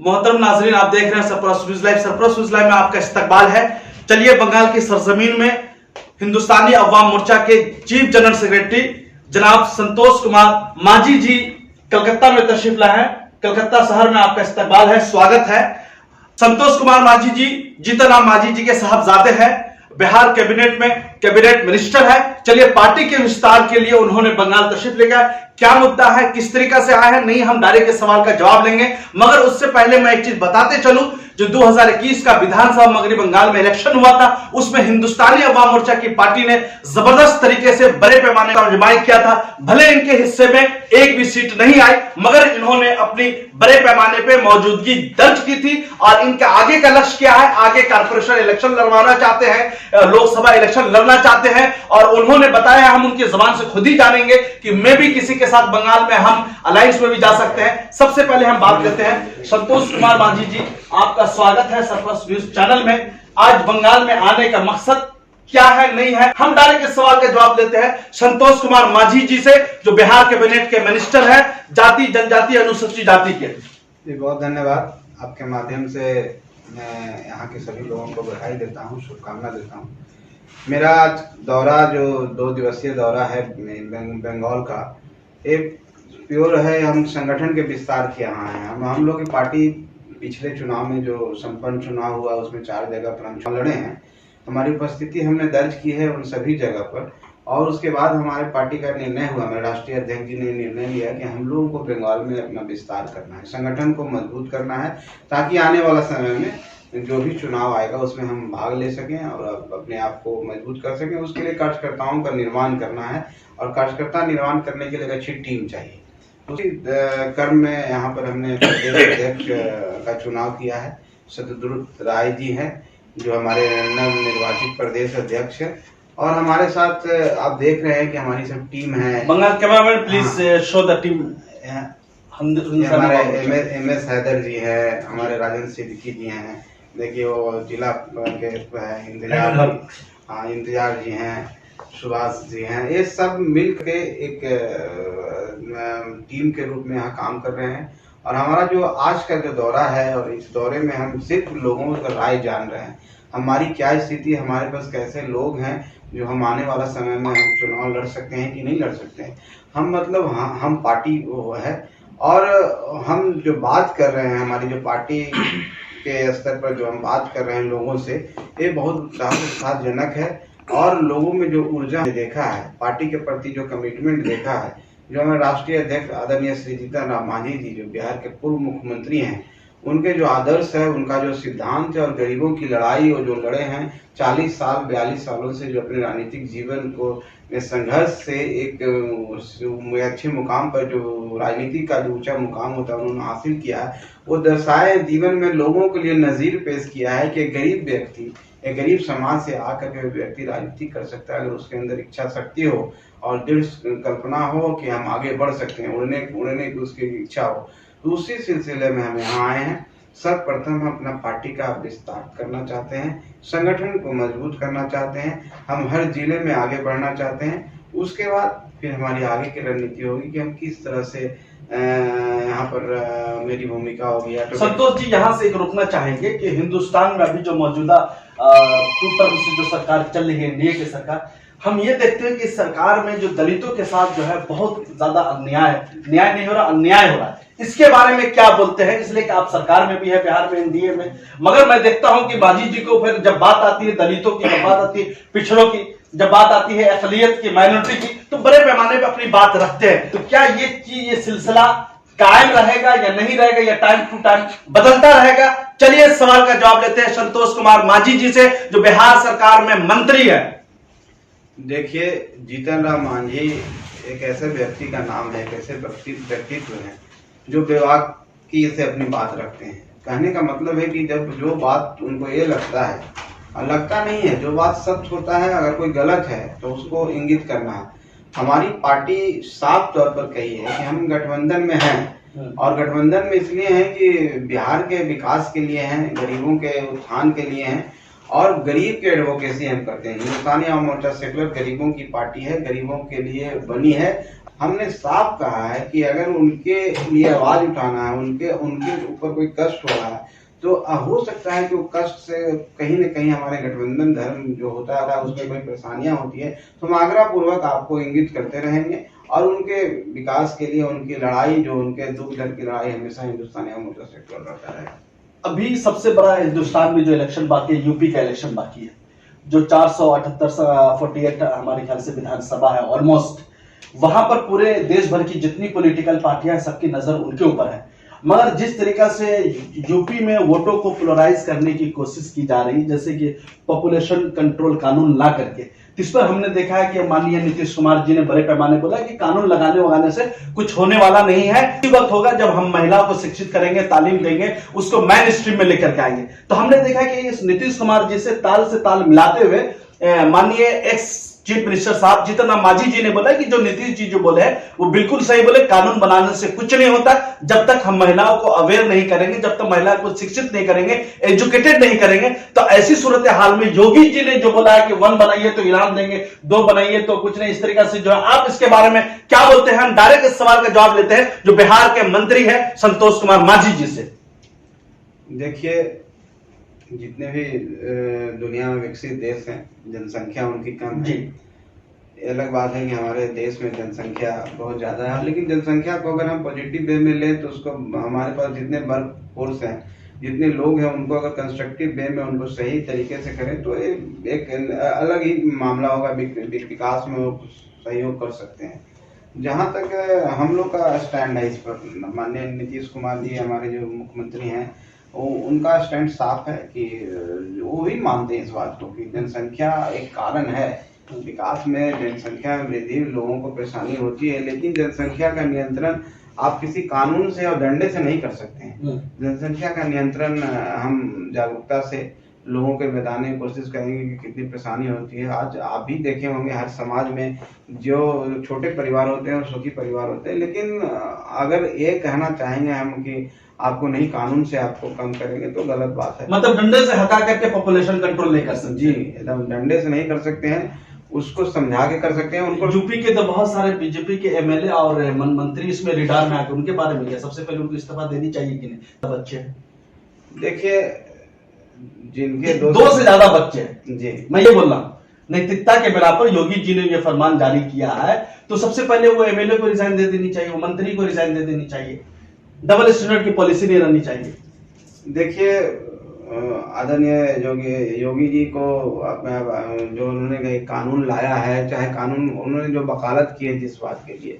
मोहतरम नाजरीन, आप देख रहे हैं Sarfaraz news live. Sarfaraz news live में आपका इस्तकबाल है। चलिए, बंगाल की सरजमीन में हिंदुस्तानी अवाम मोर्चा के चीफ जनरल सेक्रेटरी जनाब संतोष कुमार मांझी जी कलकत्ता में तशरीफ लाए हैं। कलकत्ता शहर में आपका इस्तकबाल है, स्वागत है। संतोष कुमार मांझी जी जीतन राम मांझी जी के साहबजादे हैं, बिहार कैबिनेट में कैबिनेट मिनिस्टर है। चलिए, पार्टी के विस्तार के लिए उन्होंने बंगाल तशरीफ ले गए। क्या मुद्दा है, किस तरीका से आए हैं, नहीं, हम डायरेक्ट के सवाल का जवाब लेंगे। मगर उससे पहले मैं एक चीज बताते चलूं, जो 2021 का विधानसभा मगरी बंगाल में इलेक्शन हुआ था, उसमें हिंदुस्तानी अवाम मोर्चा की पार्टी ने जबरदस्त तरीके से बड़े पैमाने का आजमाई किया था। भले इनके हिस्से में एक भी सीट नहीं आई, मगर इन्होंने अपनी बड़े पैमाने पे मौजूदगी दर्ज की थी। और इनका आगे का लक्ष्य क्या है, आगे कारपोरेशन इलेक्शन लड़वाना चाहते हैं, लोकसभा इलेक्शन लड़ना चाहते हैं। और उन्होंने बताया, हम उनकी जबान से खुद ही जानेंगे कि मैं भी किसी के साथ बंगाल में हम अलायंस में भी जा सकते हैं। सबसे पहले हम बात करते हैं संतोष कुमार मांझी जी, आपका स्वागत है सरफराज न्यूज चैनल में। आज बंगाल में आने का मकसद क्या है, नहीं है, हम डायरेक्ट इस सवाल का जवाब देते हैं संतोष कुमार मांझी जी से, जो बिहार कैबिनेट के मिनिस्टर है, जाति जनजाति अनुसूचित जाति के। जी, बहुत धन्यवाद। आपके माध्यम से मैं यहाँ के सभी लोगों को बधाई देता हूँ, शुभकामना देता हूँ। मेरा दौरा जो 2 दिवसीय दौरा है बंगाल का, एक प्योर है, हम संगठन के विस्तार के यहाँ हैं। हम लोग की पार्टी पिछले चुनाव में जो संपन्न चुनाव हुआ उसमें 4 जगह पर हम लड़े हैं। हमारी उपस्थिति हमने दर्ज की है उन सभी जगह पर। और उसके बाद हमारे पार्टी का निर्णय हुआ, मेरे राष्ट्रीय अध्यक्ष जी ने निर्णय लिया कि हम लोगों को बंगाल में अपना विस्तार करना है, संगठन को मजबूत करना है, ताकि आने वाला समय में जो भी चुनाव आएगा उसमें हम भाग ले सकें और अपने आप को मजबूत कर सकें। उसके लिए कार्यकर्ताओं का निर्माण करना है, और कार्यकर्ता निर्माण करने के लिए अच्छी टीम चाहिए। उसी क्रम में यहाँ पर हमने प्रदेश अध्यक्ष का चुनाव किया है। सतद्रुत राय जी हैं, जो हमारे नव निर्वाचित प्रदेश अध्यक्ष है। और हमारे साथ आप देख रहे हैं कि हमारी सब टीम है। Bengal cameraman please show the team. हमारे एम.एस. हैदर जी है, हमारे राजेंद्र सिद्दीकी जी हैं, देखिए वो जिला के इंतजार जी हैं, सुभाष जी हैं। ये सब मिल के एक टीम के रूप में यहाँ काम कर रहे हैं। और हमारा जो आज का जो दौरा है, और इस दौरे में हम सिर्फ लोगों का राय जान रहे हैं, हमारी क्या स्थिति, हमारे पास कैसे लोग हैं जो हम आने वाला समय में हम चुनाव लड़ सकते हैं कि नहीं लड़ सकते हैं। हम मतलब हम पार्टी वो है, और हम जो बात कर रहे हैं, हमारी जो पार्टी के स्तर पर जो हम बात कर रहे हैं लोगों से, ये बहुत उत्साहजनक है। और लोगों में जो ऊर्जा देखा है, पार्टी के प्रति जो कमिटमेंट देखा है, जो हमारे राष्ट्रीय अध्यक्ष आदरणीय श्री जीतन राम मांझी जी, जो बिहार के पूर्व मुख्यमंत्री हैं, उनके जो आदर्श है, उनका जो सिद्धांत है, और गरीबों की लड़ाई और जो लड़े हैं 40 साल 42 सालों से, जो अपने राजनीतिक जीवन को में संघर्ष से एक अच्छे मुकाम पर, जो राजनीति का जो ऊंचा मुकाम होता है उन्होंने हासिल किया है, वो दर्शाए जीवन में लोगों के लिए नजीर पेश किया है कि गरीब व्यक्ति, एक गरीब समाज से आकर के व्यक्ति राजनीति कर सकता है, अगर उसके अंदर इच्छा शक्ति हो और दृढ़ कल्पना हो कि हम आगे बढ़ सकते हैं, उड़ने की उसकी इच्छा हो। तो उसी सिलसिले में हम यहाँ आए हैं। सर्वप्रथम हम अपना पार्टी का विस्तार करना चाहते हैं, संगठन को मजबूत करना चाहते हैं, हम हर जिले में आगे बढ़ना चाहते हैं। उसके बाद फिर हमारी आगे की रणनीति होगी कि हम किस तरह से यहाँ पर मेरी भूमिका होगी। संतोष जी, यहाँ से एक रुकना चाहेंगे कि हिंदुस्तान में अभी जो मौजूदा टू टर्म से जो सरकार चल रही है, एनडीए की सरकार, हम ये देखते हैं कि सरकार में जो दलितों के साथ जो है बहुत ज्यादा न्याय नहीं हो रहा, अन्याय हो रहा है। इसके बारे में क्या बोलते हैं, इसलिए कि आप सरकार में भी है, बिहार में, एनडीए में। मगर मैं देखता हूं कि मांझी जी को फिर जब बात आती है दलितों की, जब बात आती है पिछड़ों की, जब बात आती है अकलियत की, माइनॉरिटी की, तो बड़े पैमाने पर अपनी बात रखते हैं। तो क्या ये सिलसिला कायम रहेगा या नहीं रहेगा, या टाइम टू टाइम बदलता रहेगा? चलिए, इस सवाल का जवाब लेते हैं संतोष कुमार मांझी जी से, जो बिहार सरकार में मंत्री है। देखिए, जीतन राम मांझी एक ऐसे व्यक्ति का नाम है, एक ऐसे व्यक्तित्व है जो बेबाकी से अपनी बात रखते हैं। कहने का मतलब है कि जब जो बात उनको ये लगता है, और लगता नहीं है, जो बात सच होता है, अगर कोई गलत है तो उसको इंगित करना है। हमारी पार्टी साफ तौर पर कही है कि हम गठबंधन में हैं, और गठबंधन में इसलिए हैं कि बिहार के विकास के लिए हैं, गरीबों के उत्थान के लिए हैं, और गरीब के एडवोकेसी हम करते हैं। हिंदुस्तानी अवाम मोर्चा सेकुलर गरीबों की पार्टी है, गरीबों के लिए बनी है, हमने साफ कहा है कि अगर उनके लिए आवाज उठाना है, उनके उनके ऊपर कोई कष्ट हो रहा है, तो हो सकता है कि वो कष्ट से कहीं न कहीं हमारे गठबंधन धर्म जो होता है उसमें कोई परेशानियां होती है, तो हम आग्रहपूर्वक आपको इंगित करते रहेंगे और उनके विकास के लिए उनकी लड़ाई, जो उनके दुख दर्द की लड़ाई, हमेशा हिंदुस्तानी अवाम मोर्चा से लड़ता रहेगा। अभी सबसे बड़ा हिंदुस्तान में जो इलेक्शन बाकी है, यूपी का इलेक्शन बाकी है, जो 448 हमारे ख्याल से विधानसभा है ऑलमोस्ट, वहां पर पूरे देश भर की जितनी पॉलिटिकल पार्टियां, सबकी नजर उनके ऊपर है। मगर जिस तरीका से यूपी में वोटों को पोलराइज करने की कोशिश की जा रही, जैसे कि पॉपुलेशन कंट्रोल कानून ला करके, तो इस पर हमने देखा है कि माननीय नीतीश कुमार जी ने बड़े पैमाने बोला कि कानून लगाने वगाने से कुछ होने वाला नहीं है, इसी वक्त होगा जब हम महिलाओं को शिक्षित करेंगे, तालीम देंगे, उसको मेन स्ट्रीम में लेकर के आएंगे। तो हमने देखा कि इस नीतीश कुमार जी से ताल मिलाते हुए माननीय एक्स चीफ मिनिस्टर साहब जीतन राम मांझी जी ने बोला कि जो नीतीश जी जो बोले वो बिल्कुल सही बोले, कानून बनाने से कुछ नहीं होता जब तक हम महिलाओं को अवेयर नहीं करेंगे, जब तक महिलाओं को शिक्षित नहीं करेंगे, एजुकेटेड नहीं करेंगे। तो ऐसी सूरत हाल में योगी जी ने जो बोला है कि 1 बनाइए तो इनाम देंगे, 2 बनाइए तो कुछ नहीं, इस तरीका से जो है, आप इसके बारे में क्या बोलते हैं? हम डायरेक्ट इस सवाल का जवाब लेते हैं जो बिहार के मंत्री है संतोष कुमार मांझी जी से। देखिए, जितने भी दुनिया में विकसित देश हैं, जनसंख्या उनकी कम है। अलग बात है कि हमारे देश में जनसंख्या बहुत ज्यादा है, लेकिन जनसंख्या को अगर हम पॉजिटिव वे में लें तो उसको हमारे पास जितने वर्क फोर्स हैं, जितने लोग हैं, उनको अगर कंस्ट्रक्टिव वे में उनको सही तरीके से करें तो एक अलग ही मामला होगा, विकास में वो सहयोग कर सकते हैं। जहाँ तक हम लोग का स्टैंड है इस पर, माननीय नीतीश कुमार जी हमारे जो मुख्यमंत्री हैं, उनका स्टैंड साफ है कि वो भी मानते हैं इस बात को कि जनसंख्या एक कारण है विकास में। जनसंख्या में वृद्धि लोगों को परेशानी होती है, लेकिन जनसंख्या का नियंत्रण आप किसी कानून से और डंडे से नहीं कर सकते हैं। जनसंख्या का नियंत्रण हम जागरूकता से लोगों के बताने की कोशिश करेंगे कि कितनी परेशानी होती है। आज आप भी देखे होंगे हर समाज में जो छोटे परिवार होते हैं और सुखी परिवार होते हैं, लेकिन अगर ये कहना चाहेंगे हम कि आपको नहीं, कानून से आपको कम करेंगे, तो गलत बात है। मतलब डंडे से हटा करके पॉपुलेशन कंट्रोल नहीं कर सकते? जी, एकदम डंडे से नहीं कर सकते हैं, उसको समझा के कर सकते हैं। उनको यूपी के तो बहुत सारे बीजेपी के एमएलए और मंत्री इसमें रिडार में आके, उनके बारे में क्या सबसे पहले उनको इस्तीफा देनी चाहिए कि नहीं? बच्चे देखिए, जिनके 2 से ज्यादा बच्चे हैं जी, मैं ये बोल रहा हूँ, नैतिकता के बिना पर योगी जी ने ये फरमान जारी किया है, तो सबसे पहले वो एमएलए को रिजाइन दे देनी चाहिए, वो मंत्री को रिजाइन दे देनी चाहिए, डबल स्टैंडर्ड की पॉलिसी नहीं रहनी चाहिए। देखिए, आदरणीय योगी जी को अपना जो उन्होंने कानून लाया है, चाहे कानून उन्होंने जो वकालत की है जिस बात के लिए,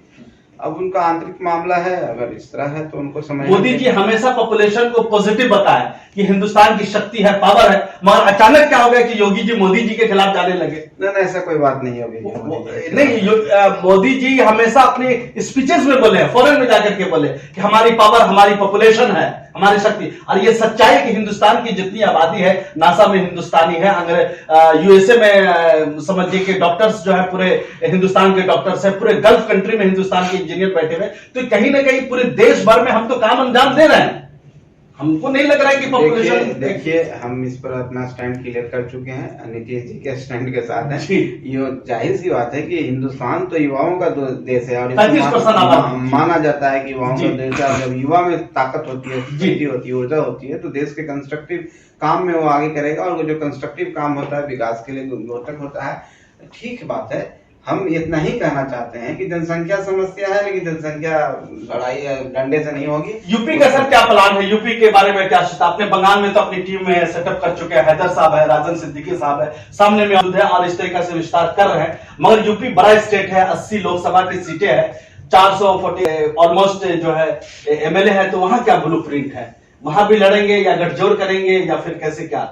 अब उनका आंतरिक मामला है, अगर इस तरह है तो उनको समझ। मोदी जी हमेशा पॉपुलेशन को पॉजिटिव बताया कि हिंदुस्तान की शक्ति है, पावर है, मगर अचानक क्या हो गया कि योगी जी मोदी जी के खिलाफ जाने लगे? नहीं, ऐसा कोई बात नहीं होगी। नहीं, मोदी जी हमेशा अपने स्पीचेस में बोले हैं, फॉरेन में जाकर के बोले कि हमारी पावर, हमारी पॉपुलेशन है, हमारी शक्ति। और ये सच्चाई कि हिंदुस्तान की जितनी आबादी है, नासा में हिंदुस्तानी है, यूएसए में समझिए कि डॉक्टर्स जो है पूरे हिंदुस्तान के डॉक्टर्स है, पूरे गल्फ कंट्री में हिंदुस्तान के इंजीनियर बैठे हुए, तो कहीं ना कहीं पूरे देश भर में हम तो काम अंजाम दे रहे हैं। हमको नहीं लग रहा है कि पॉपुलेशन। देखिए, हम इस पर अपना स्टैंड क्लियर कर चुके हैं, नीतीश जी के स्टैंड के साथ है। ये जाहिर सी बात है कि हिंदुस्तान तो युवाओं का देश है और माना जाता है कि युवाओं का देश है। जब युवा में ताकत होती है, होती है, ऊर्जा होती है, तो देश के कंस्ट्रक्टिव काम में वो आगे करेगा, और जो कंस्ट्रक्टिव काम होता है विकास के लिए द्योतक होता है। ठीक बात है, हम इतना ही कहना चाहते हैं कि जनसंख्या समस्या है, लेकिन जनसंख्या लड़ाई डंडे से नहीं होगी। यूपी का सर क्या प्लान है? यूपी के बारे में क्या सोचता? आपने बंगाल में तो अपनी टीम में सेटअप कर चुके हैं, हैदर साहब है, राजन सिद्दीकी साहब है, सामने में है और इस तरीके से विस्तार कर रहे हैं। मगर यूपी बड़ा स्टेट है, 80 लोकसभा की सीटें है, 440 ऑलमोस्ट जो है एमएलए है, तो वहां क्या ब्लूप्रिंट है? वहां भी लड़ेंगे या गठजोड़ करेंगे या फिर कैसे क्या?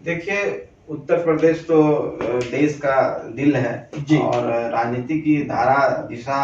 देखिए, उत्तर प्रदेश तो देश का दिल है और राजनीति की धारा दिशा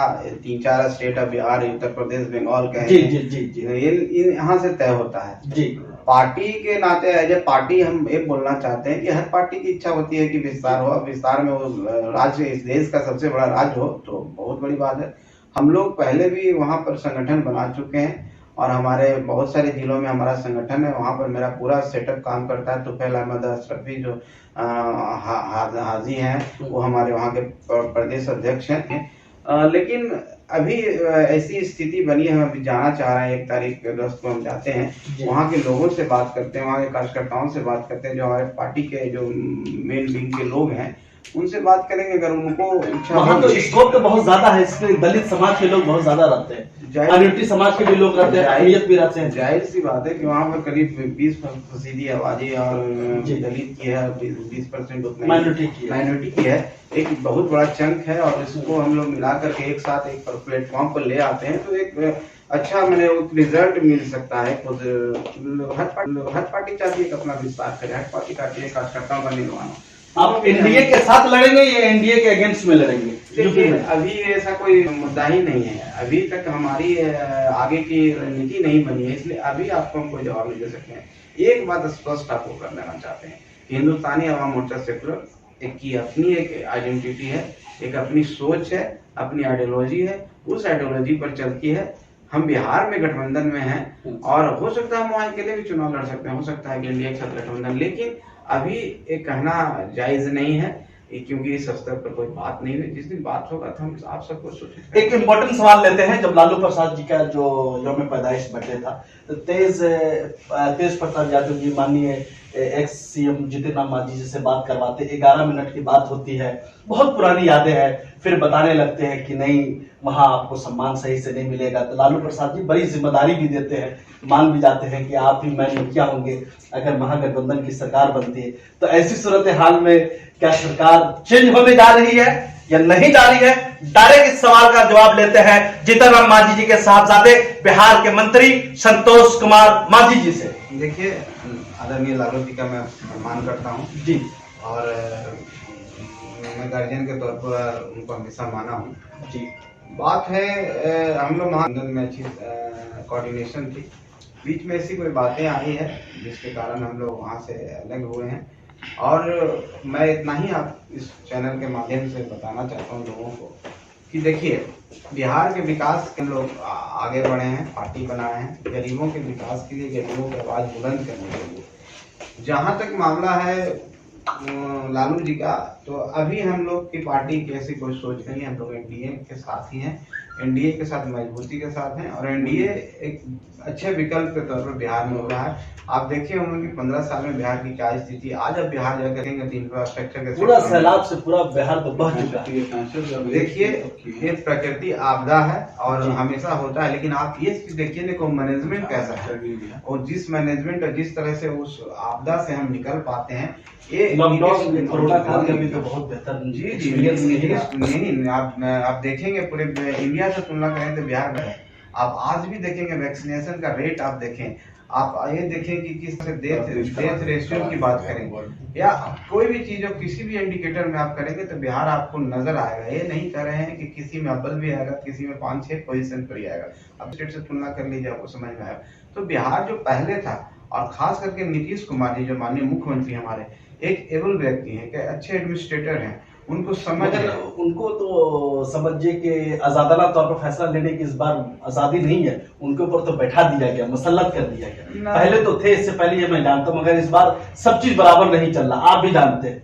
3-4 स्टेट है, बिहार, उत्तर प्रदेश, बंगाल का है, ये यहाँ से तय होता है जी। पार्टी के नाते एज ए पार्टी हम ये बोलना चाहते हैं कि हर पार्टी की इच्छा होती है कि विस्तार हो, विस्तार में वो राज्य इस देश का सबसे बड़ा राज्य हो, तो बहुत बड़ी बात है। हम लोग पहले भी वहाँ पर संगठन बना चुके हैं और हमारे बहुत सारे जिलों में हमारा संगठन है, वहाँ पर मेरा पूरा सेटअप काम करता है। तुफैल अहमद अशरफी जो हाजी हैं, वो हमारे वहाँ के प्रदेश अध्यक्ष हैं। लेकिन अभी ऐसी स्थिति बनी है, हम अभी जाना चाह रहे हैं, 1 तारीख को हम जाते हैं, वहाँ के लोगों से बात करते हैं, वहाँ के कार्यकर्ताओं से बात करते हैं, जो हमारे पार्टी के जो मेन विंग के लोग हैं उनसे बात करेंगे। अगर उनको इच्छा वहाँ तो स्कोप तो बहुत ज्यादा है, इसमें दलित समाज के लोग बहुत ज्यादा रहते हैं, माइनॉरिटी समाज के भी लोग रहते हैं, अकलियत भी रहते हैं। जाहिर सी बात है कि वहाँ पर करीब 20% आबादी और दलित की है, 20% माइनॉरिटी की है, एक बहुत बड़ा चंक है। और इसको हम लोग मिलाकर के एक साथ एक प्लेटफॉर्म पर ले आते हैं तो एक अच्छा मैंने रिजल्ट मिल सकता है। हर पार्टी चाहती है कि अपना विस्तार करे, हर पार्टी चाहती है कार्यकर्ताओं का निर्माण। आप एनडीए के साथ लड़ेंगे या एनडीए के अगेंस्ट में लड़ेंगे? देखिए अभी ऐसा कोई मुद्दा ही नहीं है, अभी तक हमारी आगे की रणनीति नहीं बनी है, इसलिए अभी आपको हम कोई जवाब नहीं दे सकते हैं। एक बात स्पष्ट आपको कर देना चाहते हैं, हिंदुस्तानी अवाम मोर्चा सेकुलर एक की अपनी एक आइडेंटिटी है, एक अपनी सोच है, अपनी आइडियोलॉजी है, उस आइडियोलॉजी पर चलती है। हम बिहार में गठबंधन में हैं और हो सकता है हम वहाँ अकेले भी चुनाव लड़ सकते हैं, हो सकता है कि इंडिया के साथ गठबंधन, लेकिन अभी एक कहना जायज नहीं है क्योंकि इस स्तर पर कोई बात नहीं हुई। जिस दिन बात होगा तो हम आप सबको सूचित। एक इम्पोर्टेंट सवाल लेते हैं। जब लालू प्रसाद जी का जो यौम पैदाइश बर्थडे था तो तेज प्रताप यादव जी माननीय एक्स सीएम जीतन राम मांझी जी से बात करवाते, 11 मिनट की बात होती है, बहुत पुरानी यादें हैं, फिर बताने लगते हैं कि नहीं वहां आपको सम्मान सही से नहीं मिलेगा। तो लालू प्रसाद जी बड़ी जिम्मेदारी भी देते हैं, मान भी जाते हैं कि आप ही मैं मुखिया होंगे अगर महागठबंधन की सरकार बनती है। तो ऐसी सूरत हाल में क्या सरकार चेंज होने जा रही है या नहीं जा रही है? डायरेक्ट इस सवाल का जवाब लेते हैं जीतन राम मांझी जी के साहबजादे बिहार के मंत्री संतोष कुमार मांझी जी से। देखिए आदरणीय लालू जी का मैं सम्मान करता हूँ जी, और मैं गार्जियन के तौर पर उनको हमेशा माना हूँ जी। बात है हम लोग महागठबंधन में अच्छी कोऑर्डिनेशन थी, बीच में ऐसी कोई बातें आई है जिसके कारण हम लोग वहाँ से अलग हुए हैं। और मैं इतना ही आप इस चैनल के माध्यम से बताना चाहता हूँ लोगों को कि देखिए बिहार के विकास के लोग आगे बढ़े हैं, पार्टी बनाए हैं, गरीबों के विकास के लिए, गरीबों की आवाज़ बुलंद करने के लिए। जहाँ तक मामला है लालू जी का, तो अभी हम लोग की पार्टी की ऐसी कोई सोच नहीं है, हम लोग एनडीए के साथ ही हैं, एनडीए के साथ मजबूती के साथ हैं और एनडीए एक अच्छे विकल्प के तौर पर बिहार में हो रहा है। आप देखिए होंगे कि 15 साल में बिहार की क्या स्थिति, आज अब बिहार जाकर देखेंगे तो इंफ्रास्ट्रक्चर के पूरा सैलाब से पूरा बिहार तो बह चुका है। देखिए ये प्रकृति आपदा है और हमेशा होता है, लेकिन आप ये चीज देखिए देखो मैनेजमेंट कैसा है और जिस मैनेजमेंट और जिस तरह से उस आपदा से हम निकल पाते हैं, ये लॉकडाउन कोरोना काल में भी तो बहुत बेहतर नहीं आप देखेंगे पूरे इंडिया से तुलना करें तो बिहार में आप आज भी देखेंगे वैक्सीनेशन का रेट आप देखें, आप ये देखें कि किस तरह डेथ रेशियो की बात करें या कोई भी चीज हो, किसी भी इंडिकेटर में आप करेंगे तो बिहार आपको नजर आएगा। ये नहीं कर रहे हैं कि किसी में अव्वल भी आएगा, किसी में 5-6 पोजीशन पर ही आएगा। अब स्टेट से तुलना कर लीजिए आपको समझ में आएगा। तो बिहार जो पहले था और खास करके नीतीश कुमार जी जो माननीय मुख्यमंत्री हमारे एक एबल व्यक्ति हैं, कि अच्छे एडमिनिस्ट्रेटर हैं, उनको समझ उनको तो समझिए कि आजादाना तौर पर फैसला लेने की इस बार आजादी नहीं है, उनके ऊपर तो बैठा दिया गया, मुसल्लत कर दिया गया। पहले तो थे, इससे पहले ये मैं जानता हूँ, मगर इस बार सब चीज बराबर नहीं चल रहा, आप भी जानते हैं।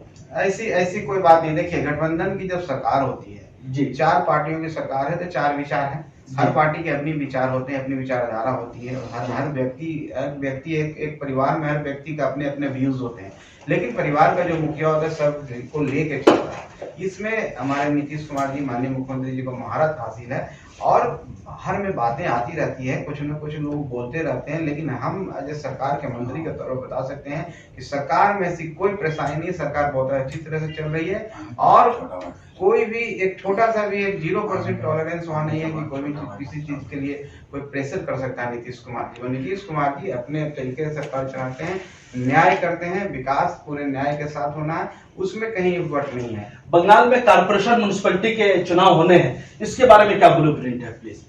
ऐसी कोई बात नहीं। देखिए गठबंधन की जब सरकार होती है जी, 4 पार्टियों की सरकार है तो 4 विचार है, हर पार्टी के अपनी विचार होते हैं, अपनी विचारधारा होती है, हर व्यक्ति एक परिवार में हर व्यक्ति का अपने अपने व्यूज होते हैं, लेकिन परिवार का जो मुखिया होता है सब को लेके चल रहा है। इसमें हमारे नीतीश कुमार जी माननीय मुख्यमंत्री जी को महारत हासिल है और हर में बातें आती रहती है, कुछ न कुछ लोग बोलते रहते हैं, लेकिन हम एज सरकार के मंत्री के तौर पर बता सकते हैं कि सरकार में ऐसी कोई परेशानी नहीं, सरकार बहुत अच्छी तरह से चल रही है और कोई भी एक छोटा सा भी एक 0% टॉलरेंस वहाँ नहीं है कि कोई भी किसी चीज के लिए कोई प्रेशर कर सकता है नीतीश कुमार जी। नीतीश कुमार जी अपने तरीके से सरकार चलाते हैं, न्याय करते हैं, विकास पूरे न्याय के साथ होना है, उसमें कहीं वट नहीं है। बंगाल में कारपोरेशन म्युनिसिपैलिटी के चुनाव होने हैं, इसके बारे में क्या ब्लूप्रिंट है प्लीज?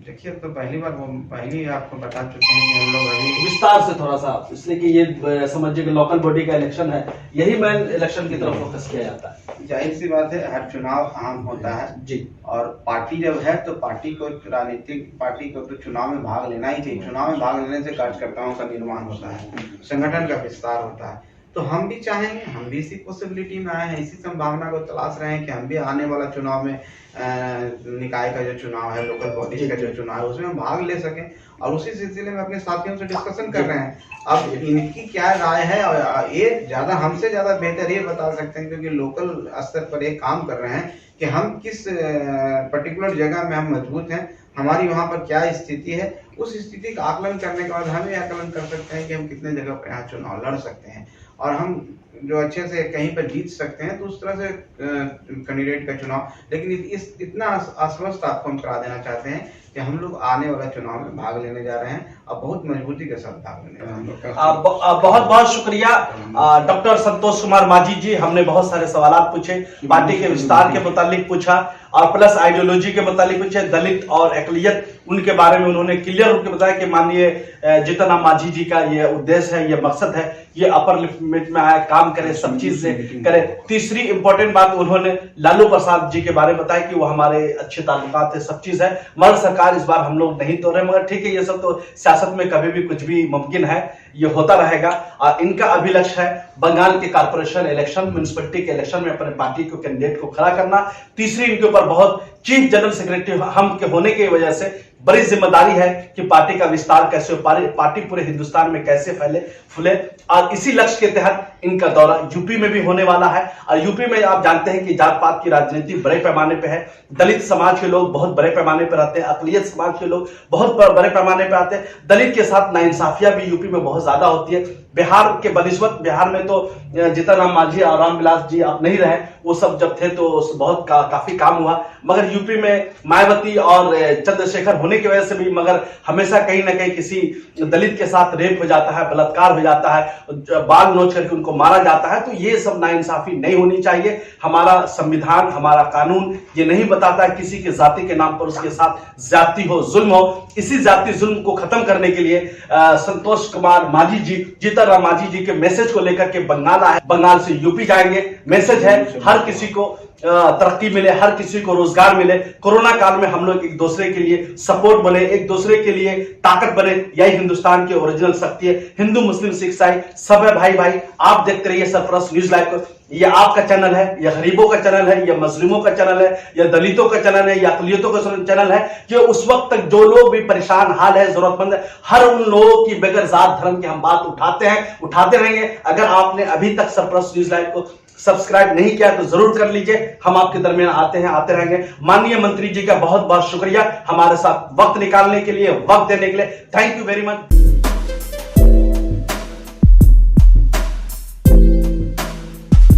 देखिए तो पहली आपको बता चुके हैं कि हम लोग अभी विस्तार से थोड़ा सा, इसलिए कि ये समझिए कि लोकल बॉडी का इलेक्शन है, यही मेन इलेक्शन की तरफ फोकस किया जाता है। जाहिर सी बात है हर चुनाव अहम होता है जी, और पार्टी जब है तो पार्टी को राजनीतिक पार्टी को तो चुनाव में भाग लेना ही चाहिए। चुनाव में भाग लेने से कार्यकर्ताओं का निर्माण होता है, संगठन का विस्तार होता है। तो हम भी चाहेंगे, हम भी इसी पॉसिबिलिटी में आए हैं, इसी संभावना को तलाश रहे हैं कि हम भी आने वाला चुनाव में निकाय का जो चुनाव है, लोकल बॉडी का जो चुनाव है, उसमें हम भाग ले सकें। और उसी सिलसिले में अपने साथियों से डिस्कशन कर रहे हैं। अब इनकी क्या राय है, और ये ज्यादा हमसे ज्यादा बेहतर ये बता सकते हैं, क्योंकि लोकल स्तर पर ये काम कर रहे हैं कि हम किस पर्टिकुलर जगह में हम मजबूत हैं, हमारी वहाँ पर क्या स्थिति है। उस स्थिति का आकलन करने के बाद हम ये आकलन कर सकते हैं कि हम कितने जगह पर यहाँ चुनाव लड़ सकते हैं और हम जो अच्छे से कहीं पर जीत सकते हैं। तो उस तरह से कैंडिडेट का चुनाव, लेकिन इतना आश्वस्त आपको हम करा देना चाहते हैं कि हम लोग आने वाला चुनाव में भाग लेने जा रहे हैं और बहुत मजबूती के साथ भाग लेने जा रहे हैं। बहुत बहुत शुक्रिया डॉक्टर संतोष कुमार माझी जी। हमने बहुत सारे सवाल पूछे, पार्टी के विस्तार के मुतालिक पूछा और प्लस आइडियोलॉजी के मुतालिक पूछे, दलित और अकलियत उनके बारे में उन्होंने क्लियर रूप में बताया कि माननीय जीतन राम माझी जी का ये उद्देश्य है, ये मकसद है, ये अपर लिमिट में आया, काम करे, सब चीज से करे। तीसरी इंपॉर्टेंट बात उन्होंने लालू प्रसाद जी के बारे में बताया कि वो हमारे अच्छे ताल्लुकात है, सब चीज है, मगर सरकार इस बार हम लोग नहीं तोड़ रहे। मगर ठीक है, ये सब तो सियासत में कभी भी कुछ भी मुमकिन है, ये होता रहेगा। और इनका अभिलक्ष्य है बंगाल के कारपोरेशन इलेक्शन, म्युनिसिपैलिटी के इलेक्शन में अपने पार्टी को कैंडिडेट को खड़ा करना। तीसरी, इनके ऊपर बहुत चीफ जनरल सेक्रेटरी हम के होने की वजह से बड़ी जिम्मेदारी है कि पार्टी का विस्तार कैसे हो, पार्टी पूरे हिंदुस्तान में कैसे फैले फूले। और इसी लक्ष्य के तहत इनका दौरा यूपी में भी होने वाला है। और यूपी में आप जानते हैं कि जात पात की राजनीति बड़े पैमाने पे है, दलित समाज के लोग बहुत बड़े पैमाने पर रहते हैं, अकलियत समाज के लोग बहुत बड़े पैमाने पर आते हैं। दलित के साथ नाइंसाफियां भी यूपी में बहुत ज्यादा होती है। बिहार के बनस्बत बिहार में तो जीतन राम मांझी और रामविलास जी आप नहीं रहे, वो सब जब थे तो बहुत काफी काम हुआ। मगर यूपी में मायावती और चंद्रशेखर होने की वजह से भी मगर हमेशा कहीं ना कहीं किसी दलित के साथ रेप हो जाता है, बलात्कार हो जाता है, बाल नोच करके उनको मारा जाता है। तो ये सब नाइंसाफी नहीं होनी चाहिए। हमारा संविधान, हमारा कानून ये नहीं बताता है किसी के जाति के नाम पर उसके साथ ज्यादती हो, जुल्म हो। इसी जाति जुल्म को खत्म करने के लिए संतोष कुमार माझी जी, जीतन राम माझी जी के मैसेज को लेकर के बंगाल आए, बंगाल से यूपी जाएंगे। मैसेज है हर किसी को तरक्की मिले, हर किसी को रोजगार मिले। कोरोना काल में हम लोग एक दूसरे के लिए सपोर्ट बने, एक दूसरे के लिए ताकत बने। यही हिंदुस्तान की ओरिजिनल शक्ति है। हिंदू मुस्लिम सिख ईसाई सब है भाई भाई। आप देखते रहिए सरफराज न्यूज लाइव को। ये आपका चैनल है, यह गरीबों का चैनल है, यह मजलूमों का चैनल है, यह दलितों का चैनल है, यह अकलियतों का चैनल है, कि उस वक्त तक जो लोग भी परेशान हाल है, जरूरतमंद है, हर उन लोगों की बगैर जात धर्म की हम बात उठाते हैं, उठाते रहेंगे। अगर आपने अभी तक सरफराज न्यूज लाइव को सब्सक्राइब नहीं किया तो जरूर कर लीजिए। हम आपके दरमियान आते हैं, आते रहेंगे। माननीय मंत्री जी का बहुत बहुत शुक्रिया हमारे साथ वक्त निकालने के लिए, वक्त देने के लिए। Thank you very much.